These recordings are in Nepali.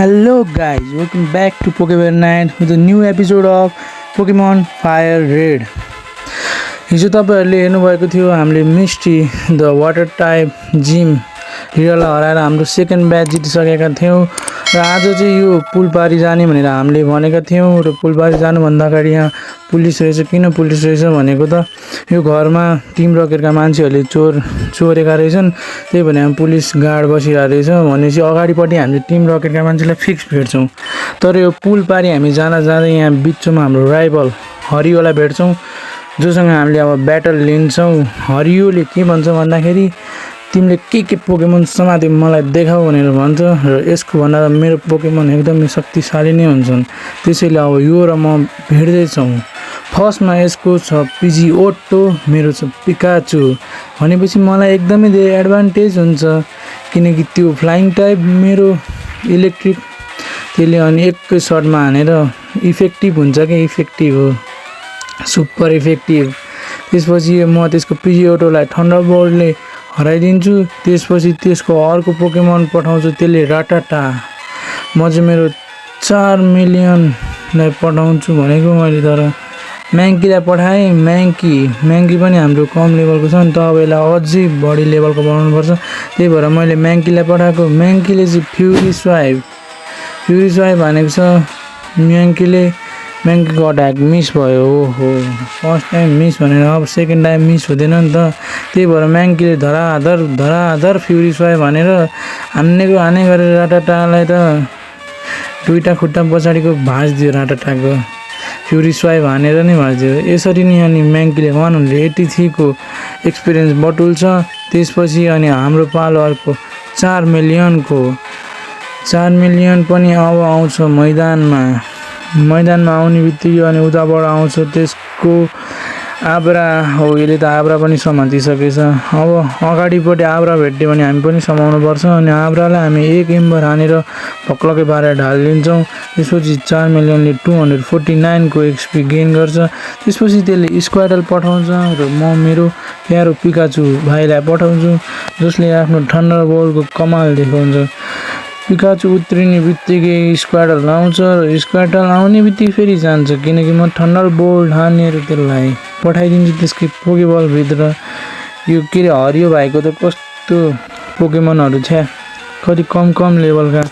Hello guys, welcome back to Pokemon Night with a new episode of Pokemon Fire Red. हिजो तपाईहरुले हेर्नुभएको थियो हामीले मिस्टी द वाटर टाइप जिम हिरोलाई हराएर हाम्रो सेकेन्ड ब्याच जितिसकेका थियौं र आज चाहिँ यो पुलपारी जाने भनेर हामीले भनेका थियौं र पुलपारी जानु भन्दा अगाडि यहाँ पुलिस रहेछ किन पुलिस रहेछ भनेको त यो घरमा टिम रकेटका मान्छेहरूले चोरेका रहेछन् त्यही भने हामी पुलिस गार्ड बसिरहेको रहेछ भनेपछि अगाडिपटि हामीले टिम रकेटका मान्छेलाई फिक्स भेट्छौं तर यो पुलपारी हामी जाँदै यहाँ बिचमा हाम्रो राइभल हरियोलाई भेट्छौं जोसँग हामीले अब ब्याटल लिन्छौं हरियोले के भन्छ भन्दाखेरि तिमीले के पोकेमन समात्यो मलाई देखाऊ भनेर भन्छ र यसको भन्दा मेरो पोकेमन एकदमै शक्तिशाली नै हुन्छन् त्यसैले अब यो र म भिड्दै छौं फर्स्टमा यसको छ पिजी ओटो मेरो छ पिकाचु भनेपछि मलाई एकदमै धेरै एडभान्टेज हुन्छ किनकि त्यो फ्लाइङ टाइप मेरो इलेक्ट्रिक त्यसले अनि एकै शटमा हानेर इफेक्टिभ हुन्छ के इफेक्टिभ हो सुपर इफेक्टिभ त्यसपछि म त्यसको पिजी ओटोलाई थन्डरबोल्टले हराइदिन्छु त्यसपछि त्यसको अर्को पोकेमन पठाउँछु त्यसले राटाटा म चाहिँ मेरो 4 मिलियनलाई पठाउँछु भनेको मैले तर म्याङ्कीलाई पठाएँ म्याङ्की पनि हाम्रो कम लेभलको छ नि तपाईलाई अझै बढी लेभलको बनाउनु पर्छ त्यही भएर मैले म्याङ्कीलाई पठाएको म्याङ्कीले चाहिँ फ्युरी स्वाइप भनेको छ म्याङ्कीको अट्याक मिस भयो ओहो फर्स्ट टाइम मिस भनेर अब सेकेन्ड टाइम मिस हुँदैन नि त त्यही भएर म्याङ्कीले धराधर फ्युरी स्वाइप भनेर हाने गरेर राटाटालाई त दुईटा खुट्टा पछाडिको भाँच्दियो राटाटाको फ्युरी स्वाइप हानेर नै भाँच्दियो यसरी नै अनि म्याङ्कीले 183 को एक्सपिरियन्स बटुल्छ त्यसपछि अनि हाम्रो पालो अर्को 4 मिलियन पनि अब आउँछ मैदानमा आउने बित्तिकै अनि उताबाट आउँछ त्यसको आब्रा हो यसले त आब्रा पनि समातिसकेछ अब अगाडिपट्टि आब्रा भेट्यो भने हामी पनि समाउनु पर्छ अनि आब्रालाई हामी एक एम्बर हानेर पक्लकै पारेर ढालिदिन्छौँ त्यसपछि 4 मिलियनले 249 को एक्सपी गेन गर्छ त्यसपछि त्यसले स्क्वाडल पठाउँछ र म मेरो प्यारो पिकाचु भाइलाई पठाउँछु जसले आफ्नो थन्डरबोल्टको कमाल देखाउँछ पिकाचु उत्रिने बित्तिकै स्क्वाडल आउँछ र स्क्वाडल आउने बित्तिकै फेरि जान्छ किनकि म थन्डरबोल्ट हानेर त्यसलाई पठाइदिन्छु त्यसकै पोकेबल भित्र यो के रे हरियो भाइको त कस्तो पोकेमनहरु छ कति कम लेभलका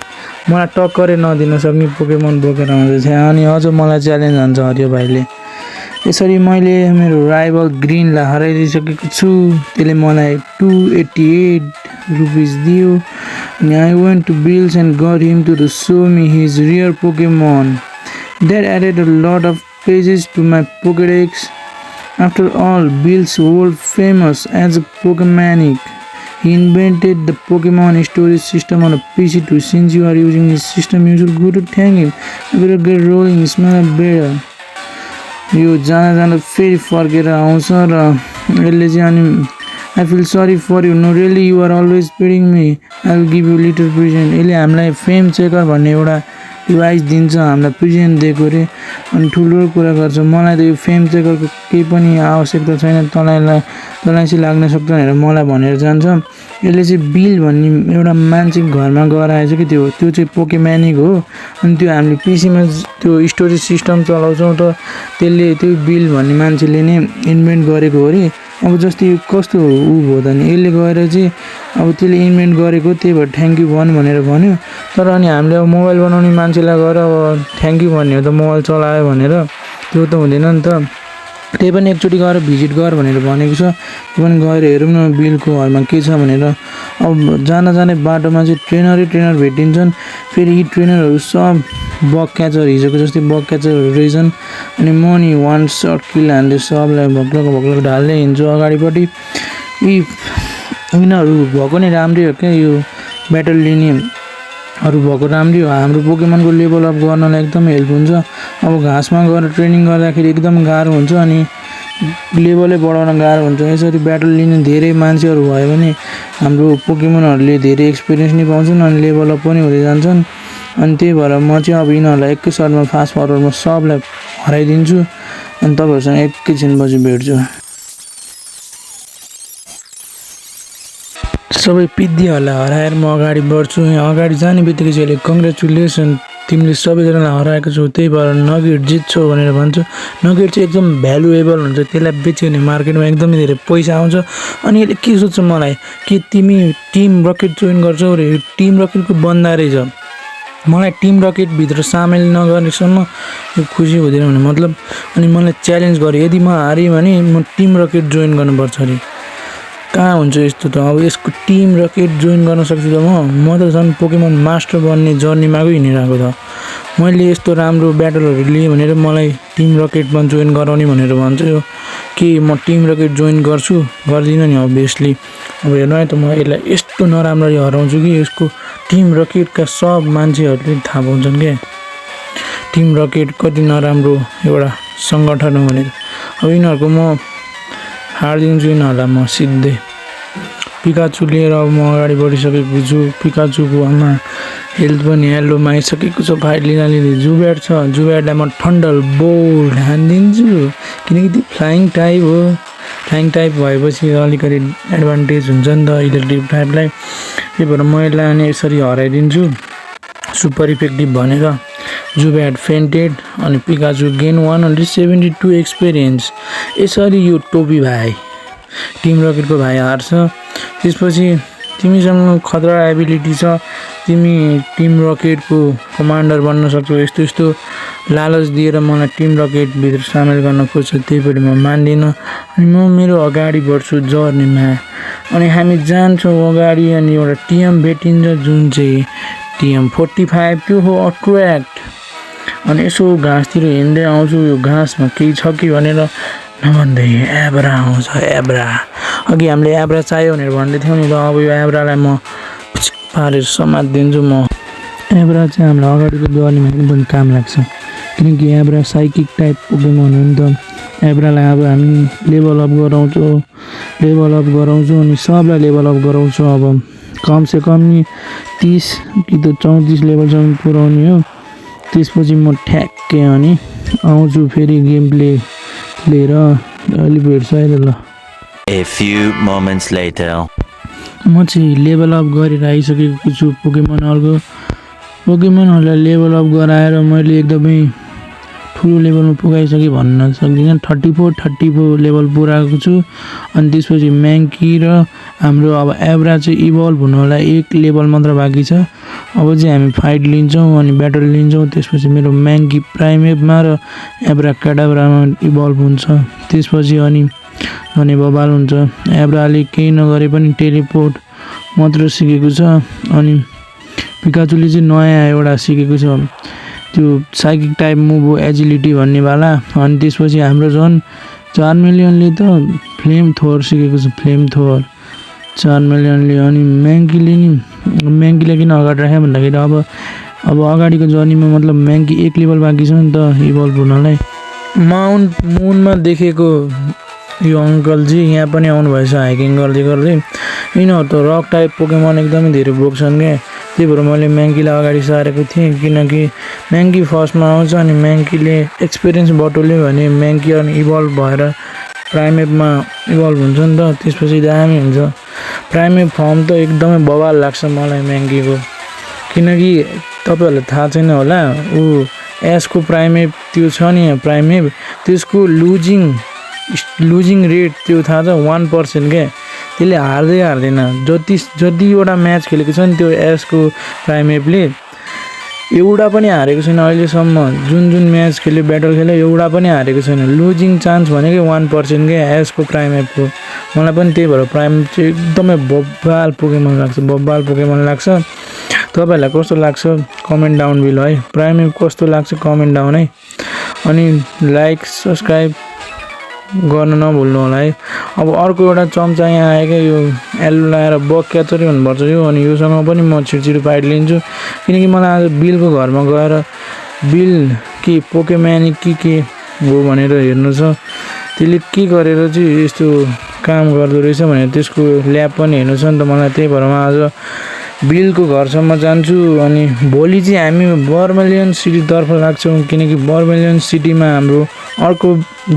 मलाई टक्करै नदिन सक्ने पोकेमन बोकेर आउँछ अनि अझ मलाई च्यालेन्ज हान्छ हरियो भाइले यसरी मैले मेरो राइभल ग्रीनलाई हराइदिसकेको छु त्यसले मलाई 288 रुपीस दियो and I went to Bills and got him to show me his rare Pokemon. That added a lot of pages to my Pokédex. After all, Bills world famous as a Pokemanic. He invented the Pokemon storage system on a PC too. Since you are using this system, you should go to thank him. I better get rolling, smell better. यो जान फेरि फर्केर आउँछ र यसले चाहिँ अनि I feel sorry for you. No, really, you are always paying me. I will give you little present. यसले हामीलाई फेम चेकर भन्ने एउटा डिभाइस दिन्छ हामीलाई प्रेजेन्ट दिएको रे अनि ठुलो कुरा गर्छ मलाई त यो फेम चेकरको केही पनि आवश्यकता छैन तँलाई चाहिँ लाग्न सक्छ भनेर मलाई भनेर जान्छ यसले चाहिँ बिल भन्ने एउटा मान्छे घरमा गएर आएछ कि त्यो चाहिँ पोकेम्यानिक हो अनि त्यो हामीले पीसीमा त्यो स्टोरेज सिस्टम चलाउँछौं त त्यसले त्यो बिल भन्ने मान्छेले नै इन्भेन्ट गरेको हो रे अब जस्तै कस्तो उ भयो त नि यसले गएर चाहिँ अब त्यसले इन्भेन्ट गरेको त्यही भएर थ्यांक यू भनेर भन्यो तर अनि हामीले अब मोबाइल बनाउने मान्छेलाई गएर अब थ्यांक यू भन्ने हो त मोबाइल चलायो भनेर त्यो त हुँदैन नि त त्यही पनि एकचोटी गएर भिजिट गर भनेर भनेको छ त्यो पनि गएर हेरौँ न बिलको घरमा के छ भनेर अब जाने बाटोमा चाहिँ ट्रेनर भेटिन्छन् फेरि यी ट्रेनरहरू सब बग क्याचर हिजोको जस्तै बग क्याचरहरू रहेछन् अनि म नि वान शट किल हान्दै सबलाई भक्लको ढाल्दै हिँड्छु अगाडिपट्टि यी यिनीहरू भएको नै राम्रै हो क्या यो ब्याटल लिनेहरू भएको राम्रै हो हाम्रो पोकेमनको लेभल अप गर्नलाई एकदमै हेल्प हुन्छ अब घाँसमा गएर ट्रेनिङ गर्दाखेरि एकदम गाह्रो हुन्छ अनि लेभलै बढाउन गाह्रो हुन्छ यसरी ब्याटल लिने धेरै मान्छेहरू भयो भने हाम्रो पोकेमनहरूले धेरै एक्सपिरियन्स नि पाउँछन् अनि लेभल अप पनि हुँदै जान्छन् अनि त्यही भएर म चाहिँ अब यिनीहरूलाई एकै सर्टमा फास्ट फरवर्डमा सबलाई हराइदिन्छु अनि तपाईँहरूसँग एकैछिनपछि भेट्छु सबै पिद्दिहरूलाई हराएर म अगाडि बढ्छु। यहाँ अगाडि जाने बित्तिकै चाहिँ कङ्ग्रेचुलेसन, तिमीले सबैजनालाई हराएको छौ, त्यही भएर नगेट जित्छौ भनेर भन्छु। नगेट चाहिँ एकदम भ्यालुएबल हुन्छ, त्यसलाई बेच्यो भने मार्केटमा एकदमै धेरै पैसा आउँछ। अनि यसले के सोध्छ मलाई कि तिमी टिम रकेट जोइन गर्छौ रे, टिम रकेटको बन्दा रहेछ। मलाई टिम रकेटभित्र सामेल नगरेसम्म यो खुसी हुँदैन भने मतलब। अनि मलाई च्यालेन्ज गर्यो, यदि म हारेँ भने म टिम रकेट जोइन गर्नुपर्छ अरे। कहाँ हुन्छ यस्तो त? अब यसको टिम रकेट जोइन गर्न सक्छु त म त झन् पोकेमन मास्टर बन्ने जर्नीमा हिँडिरहेको त। मैले यस्तो राम्रो ब्याटलहरू लिएँ भनेर मलाई टिम रकेटमा जोइन गराउने भनेर भन्छ यो कि म टिम रकेट जोइन गर्छु, गर्दिनँ नि अभियसली। अब हेर्नु है त, म यसलाई यस्तो नराम्ररी हराउँछु कि यसको टिम रकेटका सब मान्छेहरूले थाहा पाउँछन् क्या टिम रकेट कति नराम्रो एउटा सङ्गठन हो भनेर। अब यिनीहरूको म हारिदिन्छु यिनीहरूलाई म सिधै। पिकाचु लिएर अब म अगाडि बढिसकेको छु। पिकाचुको आमा हेल्थ पनि हेल्लोमा आइसकेको छ फाइट लिँदा। जुब्याड छ, जुब्याडलाई म थन्डर बोल्ट हानिदिन्छु किनकि त्यो फ्लाइङ टाइप हो। फ्लाइङ टाइप भएपछि अलिकति एडभान्टेज हुन्छ नि त इलेक्ट्रिक टाइपलाई, त्यही भएर म यसलाई अनि यसरी हराइदिन्छु सुपर इफेक्टिभ भनेर। जुब्याड फेन्टेड अनि पिकाचु गेन 172 एक्सपिरियन्स। यसरी यो टोपी भाइ टिम रकेटको भाइ हार्छ। त्यसपछि तिमीसँग खतरा एबिलिटी छ, तिमी टिम रकेटको कमान्डर बन्न सक्छौ, यस्तो यस्तो लालच दिएर मलाई टिम रकेटभित्र सामेल गर्न खोज्छ, त्यही पनि म मान्दिनँ। अनि म मेरो अगाडि बढ्छु जर्नीमा अनि हामी जान्छौँ अगाडि। अनि एउटा टिएम भेटिन्छ जुन चाहिँ टिएम 45 त्यो हो अट्र्याक्ट। अनि यसो घाँसतिर हिँड्दै आउँछु, यो घाँसमा केही छ कि भनेर नभन्दै एब्रा आउँछ। एब्रा अघि हामीले एब्रा चाहियो भनेर भन्दै थियौँ नि त, अब यो एब्रालाई म पारेर समातिदिन्छु म। एब्रा चाहिँ हामीलाई अगाडिको जर्नीमा एकदम काम लाग्छ किनकि एब्रा साइकिक टाइप पोकेमन हो नि त। एब्रालाई अब हामी लेभल अप गराउँछौँ अनि सबलाई लेभल अप गराउँछौँ। अब कमसेकम नि 30 कि त 34 लेभलसम्म पुऱ्याउने हो। त्यसपछि म ठ्याक्कै अनि आउँछु फेरि गेम प्ले लिएर। अलि भेट्छ है ल। A few moments later. म चाहिँ लेभल अप गरेर आइसकेको छु पोकेमनहरूलाई लेभल अप गराएर मैले एकदमै ठुलो लेभलमा पुगाइसकेँ भन्न सक्दिनँ। 34 लेभल पुऱ्याएको छु। अनि त्यसपछि म्याङ्की र हाम्रो अब एब्रा चाहिँ इभल्भ हुनलाई 1 लेभल मात्र बाँकी छ। अब चाहिँ हामी फाइट लिन्छौँ अनि ब्याटल लिन्छौँ। त्यसपछि मेरो म्याङ्की प्राइमेपमा र एब्रा क्याडाब्रामा इभल्भ हुन्छ। त्यसपछि अनि बबाल हुन्छ। एब्राले केही नगरे पनि टेलिपोर्ट मात्र सिकेको छ। अनि पिकाचुले चाहिँ नयाँ एउटा सिकेको छ, त्यो साइकिक टाइप मुभ हो एजिलिटी भन्नेवाला। अनि त्यसपछि हाम्रो झन् 4 मिलियनले त फ्लेम थ्रोर सिकेको छ, फ्लेम थ्रोर 4 मिलियनले। अनि म्याङ्कीले किन अगाडि राख्यो भन्दाखेरि अब अगाडिको जर्नीमा मतलब म्याङ्की 1 लेभल बाँकी छ नि त इभल्भ हुनलाई। माउन्ट मुनमा देखेको यो अङ्कलजी यहाँ पनि आउनुभएछ हाइकिङ गर्दै। यिनीहरू त रक टाइप पोकेमन एकदमै धेरै बोक्छन् क्या, त्यही भएर मैले म्याङ्कीलाई अगाडि सारेको थिएँ किनकि म्याङ्की फर्स्टमा आउँछ। अनि म्याङ्कीले एक्सपिरियन्स बटुल्यो भने म्याङ्की अनि इभल्भ भएर प्राइमेपमा इभल्भ हुन्छ नि त, त्यसपछि दामी हुन्छ। प्राइमेप फर्म त एकदमै बवाल लाग्छ मलाई म्याङ्कीको, किनकि तपाईँहरूलाई थाहा छैन होला, ऊ एसको प्राइमेप त्यो छ नि प्राइमेप, त्यसको लुजिङ रेट त्यो थाहा छ 1% क्या। त्यसले हार्दैन। जतिवटा म्याच खेलेको छ नि त्यो एसको प्राइमेपले एउटा पनि हारेको छैन अहिलेसम्म। जुन म्याच खेल्यो ब्याटल खेल्यो एउटा पनि हारेको छैन। लुजिङ चान्स भनेकै 1% क्या एसको प्राइमेपको। मलाई पनि त्यही भएर प्राइमेप चाहिँ एकदमै बब्बाल पोकेमन लाग्छ। तपाईँहरूलाई कस्तो लाग्छ कमेन्ट डाउन बिलो है। प्राइमेप कस्तो लाग्छ कमेन्ट डाउन है। अनि लाइक सब्सक्राइब गर्न नभुल्नु होला है। अब अर्को एउटा चम्चा यहाँ आयो क्या, यो एल्लो लगाएर बग क्याचरै हुनुपर्छ यो। अनि योसँग पनि म छिटो फाइट लिन्छु किनकि मलाई आज बिलको घरमा गएर बिल के पोकेम्यान के हो भनेर हेर्नु छ। त्यसले के गरेर चाहिँ यस्तो काम गर्दो रहेछ भनेर त्यसको ल्याब पनि हेर्नु छ नि त मलाई। त्यही भएर म आज बिलको घरसम्म जान्छु। अनि भोलि चाहिँ हामी बर्मेलियन सिटीतर्फ लाग्छौँ किनकि बर्मेलियन सिटीमा हाम्रो अर्को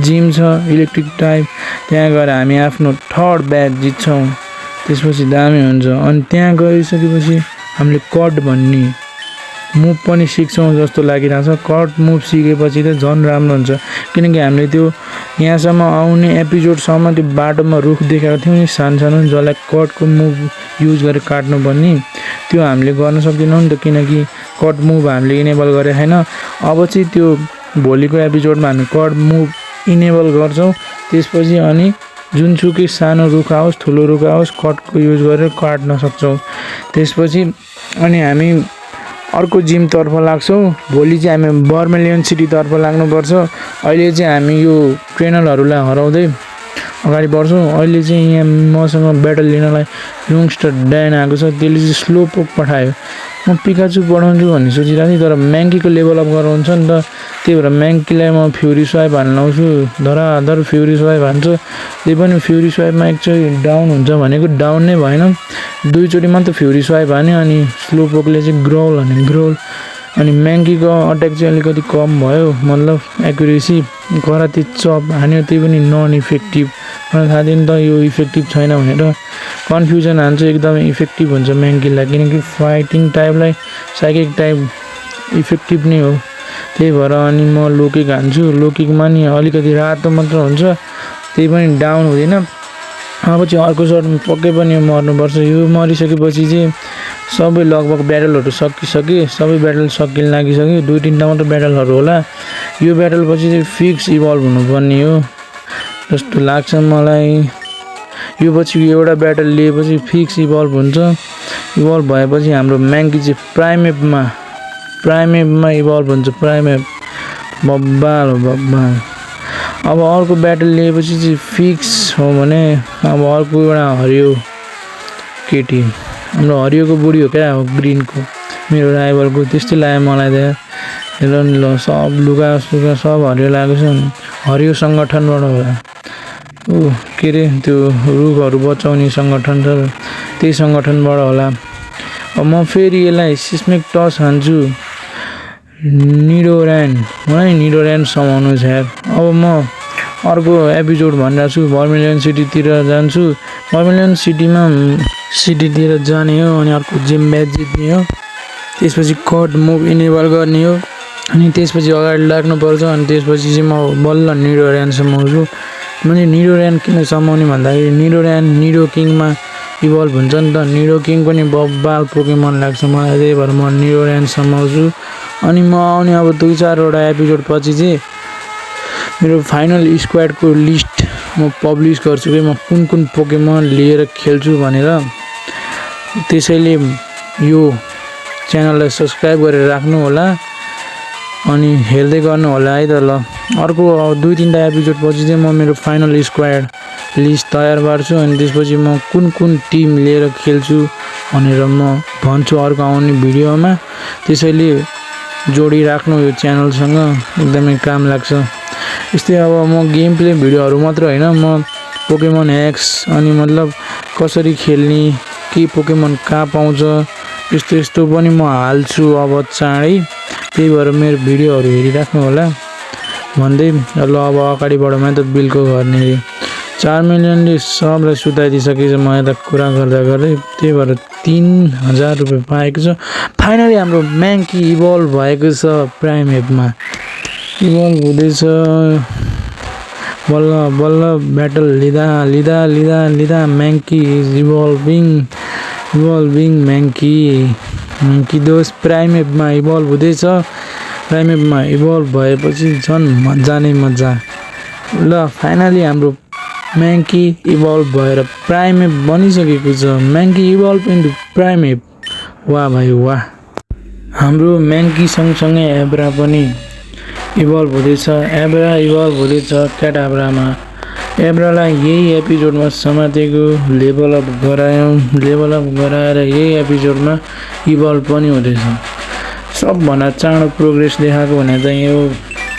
जिम छ इलेक्ट्रिक टाइप, त्यहाँ गएर हामी आफ्नो 3rd ब्याच जित्छौँ। त्यसपछि दामी हुन्छ। अनि त्यहाँ गइसकेपछि हामीले कट भन्ने मुभ पनि सिक्छौँ जस्तो लागिरहेछ। कट मुभ सिकेपछि त झन् राम्रो हुन्छ, किनकि हामीले त्यो यहाँसम्म आउने एपिसोडसम्म त्यो बाटोमा रुख देखाएको थियौँ नि सानो सानो, जसलाई कटको मुभ युज गरेर काट्नुपर्ने, त्यो हामीले गर्न सक्दैनौँ नि त, किनकि कट मुभ हामीले इनेबल गरेको छैन। अब चाहिँ त्यो भोलिको एपिसोडमा हामी कट मुभ इनेबल गर्छौँ। त्यसपछि अनि जुनसुकै सानो रुख आओस् ठुलो रुख आओस् कटको युज गरेर काट्न सक्छौँ। त्यसपछि अनि हामी अर्को जिमतर्फ लाग्छौँ। भोलि चाहिँ हामी बर्मेलियन सिटीतर्फ लाग्नुपर्छ। अहिले चाहिँ हामी यो ट्रेनरहरूलाई हराउँदै अगाडि बढ्छौँ। अहिले चाहिँ यहाँ मसँग ब्याटल लिनलाई यङ्स्टर ड्यान आएको छ, त्यसले चाहिँ स्लो पोक पठायो। म पिकाचु पढाउँछु भन्ने सोचिरहेको थिएँ, तर म्याङ्कीको लेभल अप गराउँछ नि त, त्यही भएर म्याङ्कीलाई म फ्युरी स्वाइप हाल्न लाउँछु। धराधर फ्युरी स्वाइप हान्छ। त्यही पनि फ्युरी स्वाइपमा एकचोटि डाउन हुन्छ भनेको डाउन नै भएन, दुईचोटि मात्र फ्युरी स्वाइप हान्यो। अनि स्लो पोकले चाहिँ ग्रोल हान्यो, ग्रोल। अनि म्याङ्कीको अट्याक चाहिँ अलिकति कम भयो, मतलब एक्युरेसी। कराते चप हान्यो, त्यही पनि नन इफेक्टिभ। मलाई थाहा थियो नि त यो इफेक्टिभ छैन भनेर। कन्फ्युजन हान्छ, एकदमै इफेक्टिभ हुन्छ म्याङ्कीलाई, किनकि फाइटिङ टाइपलाई साइकिक टाइप इफेक्टिभ नै हो। त्यही भएर अनि म लो किक हान्छु। लो किकमा नि अलिकति रातो मात्र हुन्छ, त्यही पनि डाउन हुँदैन। अब चाहिँ अर्को सर्टमा पक्कै पनि मर्नुपर्छ। यो मरिसकेपछि चाहिँ सबै लगभग ब्याटलहरू सकिसके, सबै ब्याटल सकिन लागिसक्यो। 2-3टा मात्र ब्याटलहरू होला। यो ब्याटलपछि चाहिँ फिक्स इभल्भ हुनुपर्ने हो जस्तो लाग्छ मलाई। यो पछि एउटा ब्याटल लिएपछि फिक्स इभल्भ हुन्छ। इभल्भ भएपछि हाम्रो म्याङ्की चाहिँ प्राइम एपमा इभल्भ हुन्छ। प्राइम एप बब्बाल हो, बब्बाल। अब अर्को ब्याटल लिएपछि चाहिँ फिक्स हो भने अब अर्को एउटा हरियो केटी, हाम्रो हरियोको बुढी हो क्या, हो ग्रिनको मेरो राइभलको, त्यस्तै लाग्यो मलाई त। हेर नि ल, सब लुगा सुगा सब हरियो लागेको छ। हरियो सङ्गठनबाट होला, के अरे त्यो रुखहरू बचाउने सङ्गठन छ, त्यही सङ्गठनबाट होला। अब म फेरि यसलाई सिस्मिक टस हान्छु। निडोऱ्यान, मलाई निडोऱ्यान समाउनु छ यार। अब म अर्को एपिसोड भनिरहेको छु, बर्मेलियन सिटीतिर जान्छु। बर्मेलियन सिटीतिर जाने हो, अनि अर्को जिम म्याच जित्ने हो। त्यसपछि कट मुभ इनेबल गर्ने हो, अनि त्यसपछि अगाडि लाग्नुपर्छ। अनि त्यसपछि चाहिँ म बल्ल निडोऱ्यान समाउँछु। मैले निडोऱ्यान किन समाउने भन्दाखेरि निडो किङमा इभल्भ हुन्छ नि त। निडो किङ पनि बब्बाल पोकेमन लाग्छ मलाई, त्यही भएर म निडोऱ्यान समाउँछु। अनि म आउने अब 2-4वटा एपिसोड पछि चाहिँ मेरो फाइनल स्क्वाडको लिस्ट म पब्लिस गर्छु कि म कुन कुन पोकेमन लिएर खेल्छु भनेर। त्यसैले यो च्यानललाई सब्सक्राइब गरेर राख्नु होला, अनि हेर्दै गर्नु होला है त ल। अर्को 2-3टा एपिसोड पछि चाहिँ म मेरो फाइनल स्क्वाड लिस्ट तयार पार्छु। अनि त्यसपछि म कुन कुन टिम लिएर खेल्छु भनेर म भन्छु अर्को आउने भिडियोमा। त्यसैले जोडिराख्नु यो च्यानलसँग, एकदमै काम लाग्छ। यस्तै अब म गेम प्ले भिडियोहरू मात्र होइन, म पोकेमन ह्याक्स अनि मतलब कसरी खेल्ने, के पोकेमन कहाँ पाउँछ, यस्तो पनि म हाल्छु अब चाँडै। त्यही भएर मेरो भिडियोहरू हेरिराख्नु होला भन्दै ल। अब अगाडि बढौँ त बिलको गर्ने। 4 मिलियनले सबलाई सुताइदिइसकेछ म यता कुरा गर्दै। त्यही भएर 3000 रुपियाँ पाएको छ। फाइनली हाम्रो म्याङ्की इभल्भ भएको छ, प्राइम एपमा इभल्भ हुँदैछ। बल्ल बल्ल ब्याटल लिँदा म्याङ्की इज इभल्भिङ म्याङ्की दोस्त प्राइम एपमा इभल्भ हुँदैछ। प्राइम एपमा इभल्भ भएपछि झन् मजा नै मजा। ल फाइनली हाम्रो म्याङ्की इभल्भ भएर प्राइम एप बनिसकेको छ। म्याङ्की इभल्भ इन्टु प्राइम एप, वाह भाइ वाह। हाम्रो म्याङ्की सँगसँगै एब्रा पनि इभल्भ हुँदैछ। एब्रा इभल्भ हुँदैछ क्याटाब्रामा। एब्रालाई यही एपिसोडमा समातेको, लेभल अप गराएर यही एपिसोडमा इभल्भ पनि हुँदैछ। सबभन्दा चाँडो प्रोग्रेस देखाएको भने चाहिँ यो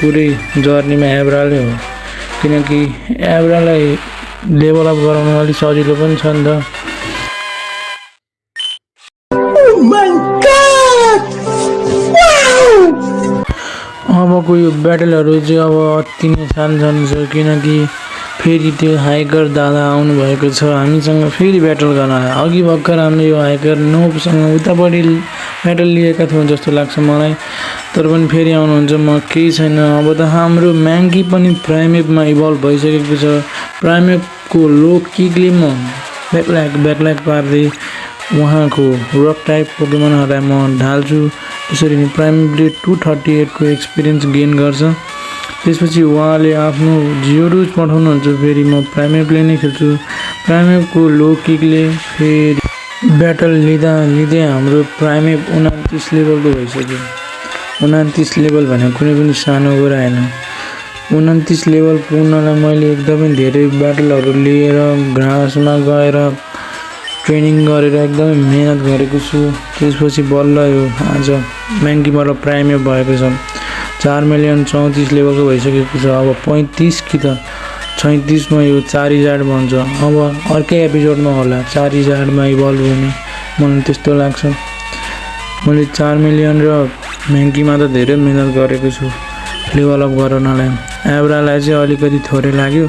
पुरै जर्नीमा एब्राले हो, किनकि एब्रालाई लेभल अप गराउन अलिक सजिलो पनि छ नि त। अबको यो ब्याटलहरू चाहिँ अब अति नै सानो छ, किनकि फेरि त्यो हाइकर दादा आउनुभएको छ हामीसँग फेरि ब्याटल गर्न। अघि भर्खर हामीले यो हाइकर नोबसँग उतापट्टि ब्याटल लिएका थियौँ जस्तो लाग्छ मलाई, तर पनि फेरि आउनुहुन्छ। म केही छैन। अब त हाम्रो म्याङ्की पनि प्राइमेपमा इभल्भ भइसकेको छ। प्राइमेपको लो किकले म ब्याकल्याक पार्दै उहाँको रक टाइप पोकेमनहरूलाई म ढाल्छु। त्यसरी नै प्राइमेपले 238को एक्सपिरियन्स गेन गर्छ। त्यसपछि उहाँले आफ्नो जियोडुज पठाउनुहुन्छ, फेरि म प्राइमेपले नै खेल्छु। प्राइमेपको लो किकले फेरि ब्याटल लिँदा हाम्रो प्राइमेप 29 लेभलको भइसक्यो। 29 लेभल भनेको कुनै पनि सानो कुरा होइन। 29 लेभल पुग्नलाई मैले एकदमै धेरै ब्याटलहरू लिएर घाँसमा गएर ट्रेनिङ गरेर एकदमै मेहनत गरेको छु। त्यसपछि बल्ल यो आज म्याङ्कीबाट प्राइमेप भएको छ। 4,34,000 लेभलको भइसकेको छ। अब 35 कि त 36मा यो चारिजाड बन्छ। अब अर्कै एपिसोडमा होला चारिजाडमा इभल्भ हुने, मलाई त्यस्तो लाग्छ। मैले 4 मिलियन र म्याङ्कीमा त धेरै मेहनत गरेको छु लेभल अप गराउनलाई। एब्रालाई चाहिँ अलिकति थोरै लाग्यो,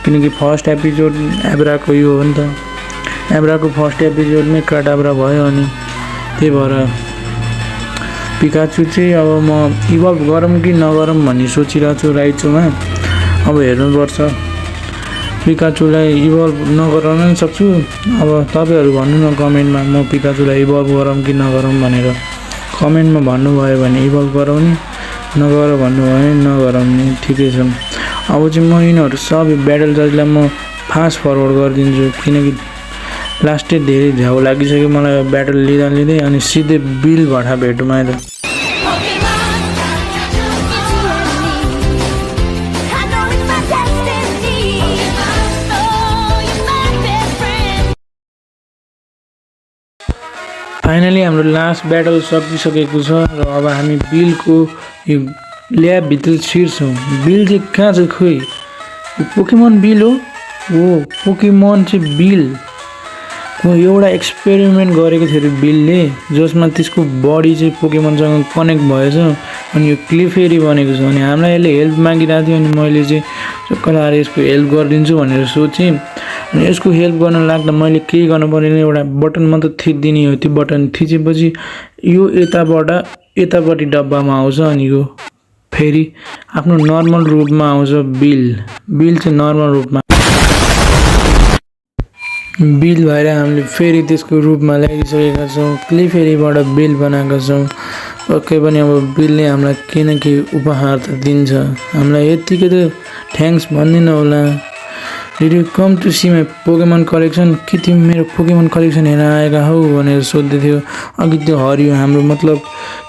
किनकि फर्स्ट एपिसोड एब्राको यो हो नि त। एब्राको फर्स्ट एपिसोडमै काटाब्रा भयो, अनि त्यही भएर पिकाचु चाहिँ अब म इभल्भ गरौँ कि नगरौँ भन्ने सोचिरहेको छु राइचोमा। अब हेर्नुपर्छ, पिकाचुलाई इभल्भ नगराउन पनि सक्छु। अब तपाईँहरू भन्नु न कमेन्टमा, म पिकाचुलाई इभल्भ गरौँ कि नगरौँ भनेर। कमेन्टमा भन्नुभयो भने इभल्भ गराउने, नगर भन्नुभयो भने नगराउने, ठिकै छ। अब चाहिँ म यिनीहरू सबै ब्याटल जजलाई म फास्ट फरवर्ड गरिदिन्छु, किनकि लास्टै धेरै झ्याउ लागिसक्यो मलाई ब्याटल लिँदै। अनि सिधै बिल भठा भेटौँ अहिले। फाइनली हाम्रो लास्ट ब्याटल सकिसकेको छ र अब हामी बिलको यो ल्याबभित्र छिर्छौँ। बिल चाहिँ कहाँ छ खोइ? यो पोकेमन बिल हो? पोकेमन चाहिँ बिल एउटा एक्सपेरिमेन्ट गरेको थियो अरे बिलले, जसमा त्यसको बडी चाहिँ पोकेमनसँग कनेक्ट भएछ अनि यो क्लिफेरी बनेको छ। अनि हामीलाई यसले हेल्प मागिरहेको थियो, अनि मैले चाहिँ चक्कर आएर यसको हेल्प गरिदिन्छु भनेर सोचेँ। अनि यसको हेल्प गर्न लाग्दा मैले केही गर्नु परेन, एउटा बटन मात्र थिचिदिने हो। त्यो बटन थिचेपछि यो यतापट्टि डब्बामा आउँछ, अनि यो फेरि आफ्नो नर्मल रूपमा आउँछ। बिल चाहिँ नर्मल रूपमा बिल भएर हामीले फेरि त्यसको रूपमा ल्याइसकेका छौँ। क्लिफेरीबाट बिल बनाएका छौँ। पक्कै पनि अब बिलले हामीलाई केही न केही उपहार त दिन्छ। हामीलाई यत्तिकै त थ्याङ्क्स भन्दिनँ होला। Did you come to see my Pokemon collection? के तिमी मेरो पोकेमन कलेक्सन हेरेर आएका हौ भनेर सोध्दै थियो अघि त्यो हरियो हाम्रो, मतलब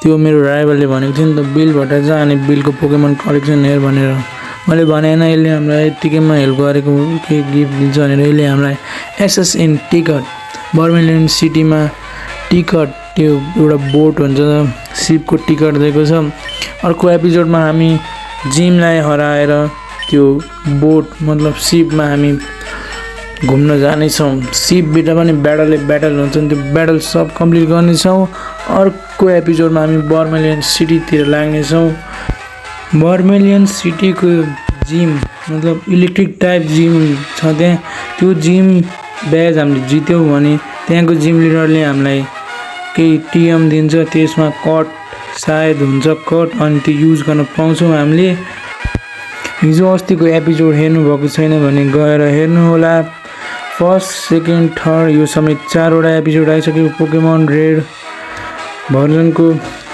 त्यो मेरो राइभलले भनेको थियो नि त बिलबाट जा अनि बिलको पोकेमन कलेक्सन हेर भनेर। मैले भनेन, यसले हामीलाई यत्तिकैमा हेल्प गरेको केही गिफ्ट दिन्छ भनेर। यसले हामीलाई एसएसएन टिकट, बर्मिलियन सिटीमा टिकट, त्यो एउटा बोट हुन्छ सिपको टिकट दिएको छ। अर्को एपिसोडमा हामी जिमलाई हराएर त्यो बोट मतलब सिपमा हामी घुम्न जानेछौँ। सिपभित्र पनि ब्याटल हुन्छ नि, त्यो ब्याटल सब कम्प्लिट गर्नेछौँ। अर्को एपिसोडमा हामी बर्मिलियन सिटीतिर लाग्नेछौँ। बर्मिलियन सिटीको जिम मतलब इलेक्ट्रिक टाइप जिम छ त्यहाँ। त्यो जिम ब्याज हामीले जित्यौँ भने त्यहाँको जिम लिडरले हामीलाई केही टिएम दिन्छ, त्यसमा कट सायद हुन्छ कट, अनि त्यो युज गर्न पाउँछौँ हामीले। हिजो अस्तिको एपिसोड हेर्नुभएको छैन भने गएर हेर्नु होला। फर्स्ट, सेकेन्ड, थर्ड यो समेत 4वटा एपिसोड आइसक्यो पोकेमन रेड भर्जनको,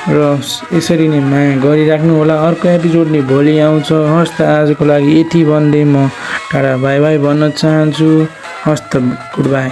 र यसरी नै माया गरिराख्नु होला। अर्को एपिसोड नै भोलि आउँछ। हस् त आजको लागि यति भन्दै म टाढा बाई बाई भन्न चाहन्छु। हस् त, गुड बाई।